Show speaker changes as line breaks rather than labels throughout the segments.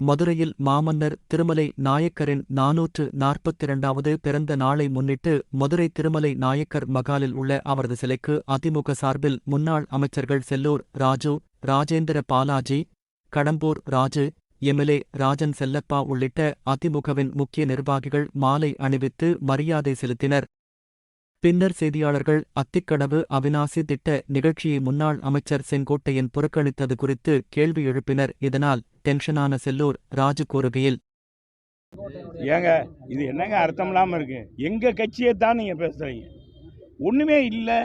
மதுரையில் மாமன்னர் திருமலை நாயக்கரின் 442வது பிறந்த நாளை முன்னிட்டு மதுரை திருமலை நாயக்கர் மகாலில் உள்ள அவரது சிலைக்கு அதிமுக சார்பில் முன்னாள் அமைச்சர்கள் செல்லூர் ராஜு, ராஜேந்திர பாலாஜி, கடம்பூர் ராஜு, எம்எல்ஏ ராஜன் செல்லப்பா உள்ளிட்ட அதிமுகவின் முக்கிய நிர்வாகிகள் மாலை அணிவித்து மரியாதை செலுத்தினர். பின்னர் செய்தியாளர்கள் அத்திக்கடவு அவிநாசி திட்ட நிகழ்ச்சியை முன்னாள் அமைச்சர் செங்கோட்டையன் புறக்கணித்தது குறித்து கேள்வி எழுப்பினர். இதனால் டென்ஷனான செல்லூர் ராஜு கூறுகையில்,
ஏங்க இது என்னங்க அர்த்தம் இல்லாமல் இருக்கு? எங்க கட்சியை தான் நீங்க பேசுறீங்க, ஒண்ணுமே இல்லை.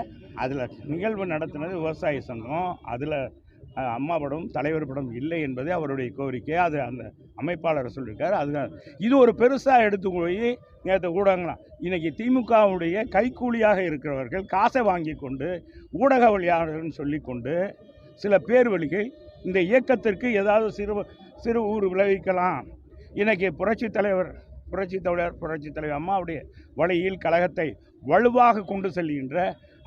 அதுல நிகழ்வு நடத்தினது விவசாய சங்கம், அதுல அம்மா படம் தலைவர் படம் இல்லை என்பது அவருடைய கோரிக்கை. அது அந்த அமைப்பாளர் சொல்லியிருக்காரு. அதுதான் இது ஒரு பெருசாக எடுத்து போய் நேற்று ஊடகங்களாம் இன்னைக்கு திமுகவுடைய கைக்கூலியாக இருக்கிறவர்கள் காசை வாங்கி கொண்டு ஊடகவியலாளர்னு சொல்லிக்கொண்டு சில பேர் வழிகள் இந்த இயக்கத்திற்கு ஏதாவது சிறு ஊர் விளைவிக்கலாம். இன்னைக்கு புரட்சித் தலைவர் அம்மாவுடைய வழியில் கழகத்தை வலுவாக கொண்டு செல்கின்ற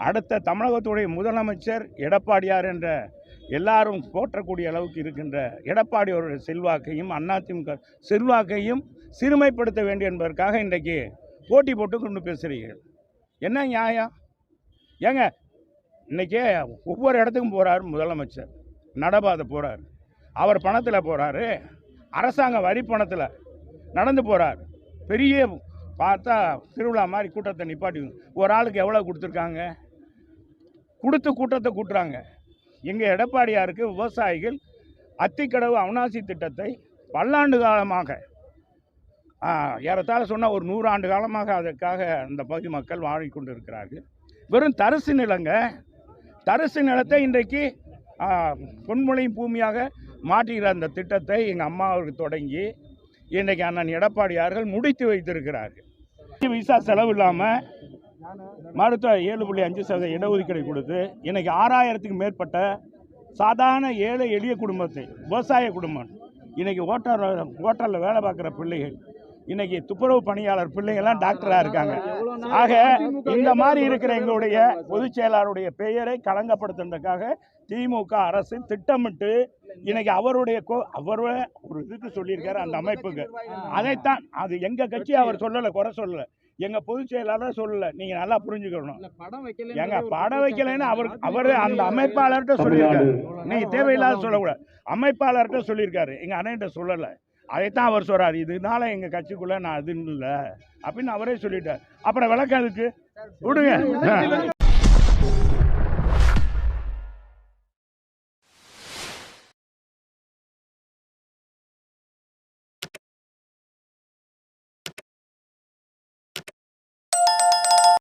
அடுத்த தமிழகத்துடைய முதலமைச்சர் எடப்பாடியார் என்ற எல்லாரும் போற்றக்கூடிய அளவுக்கு இருக்கின்ற எடப்பாடியோருடைய செல்வாக்கையும் அதிமுக செல்வாக்கையும் சிறுமைப்படுத்த வேண்டும் என்பதற்காக இன்றைக்கு போட்டி போட்டு கொண்டு பேசுகிறீர்கள். என்ன நியாயம்? ஏங்க இன்றைக்கே ஒவ்வொரு இடத்துக்கும் போகிறார் முதலமைச்சர், நடபாதை போகிறார், அவர் பணத்தில் போகிறாரு, அரசாங்க வரி பணத்தில் நடந்து போகிறார். பெரிய பார்த்தா திருவிழா மாதிரி கூட்டத்தை நிப்பாட்டி ஒரு ஆளுக்கு எவ்வளோ கொடுத்துருக்காங்க, கொடுத்து கூட்டத்தை கூட்டுறாங்க. எங்கள் எடப்பாடியாருக்கு விவசாயிகள் அத்திக்கடவு அவிநாசி திட்டத்தை பல்லாண்டு காலமாக ஏறத்தாழ சொன்னால் ஒரு 100 ஆண்டு காலமாக அதற்காக அந்த பகுதி மக்கள் வாழிக்கொண்டு இருக்கிறார்கள். வெறும் தரிசு நிலங்க, தரிசு நிலத்தை இன்றைக்கு பொன்முளையும் பூமியாக மாற்றுகிற அந்த திட்டத்தை எங்கள் அம்மாவுக்கு தொடங்கி இன்றைக்கு அண்ணன் எடப்பாடியார்கள் முடித்து வைத்திருக்கிறார்கள். விசா செலவு இல்லாமல் மருத்துவ 7.5% இடஒதுக்கீடு கொடுத்து இன்றைக்கி 6000த்துக்கு மேற்பட்ட சாதாரண ஏழை எளிய குடும்பத்தை, விவசாய குடும்பம், இன்றைக்கி ஹோட்டலில் வேலை பார்க்குற பிள்ளைகள், இன்றைக்கி துப்புரவு பணியாளர் பிள்ளைங்கள்லாம் டாக்டராக இருக்காங்க. ஆக இந்த மாதிரி இருக்கிற எங்களுடைய பொதுச் செயலாளருடைய பெயரை களங்கப்படுத்துறதுக்காக திமுக அரசு திட்டமிட்டு இன்னைக்கு அவருடைய ஒரு இதுக்கு சொல்லியிருக்காரு அந்த அமைப்புக்கு. அதைத்தான், அது எங்கள் கட்சி அவர் சொல்லலை, குறை சொல்லலை, எங்கள் பொதுச் செயலாளர் சொல்லலை. நீங்கள் நல்லா புரிஞ்சுக்கணும். எங்க படம் வைக்கலைன்னு அவர் அந்த அமைப்பாளர்கிட்ட சொல்லியிருக்காரு. நீங்கள் தேவையில்லாத சொல்லக்கூடாது. அமைப்பாளர்கிட்ட சொல்லியிருக்காரு, எங்கள் அண்ணன்கிட்ட சொல்லலை. அதைத்தான் அவர் சொல்கிறார். இதனால எங்கள் கட்சிக்குள்ளே நான் அதுன்னு இல்லை அப்படின்னு அவரே சொல்லிட்டார். அப்புறம் விளக்கம் அதுக்கு விடுங்க.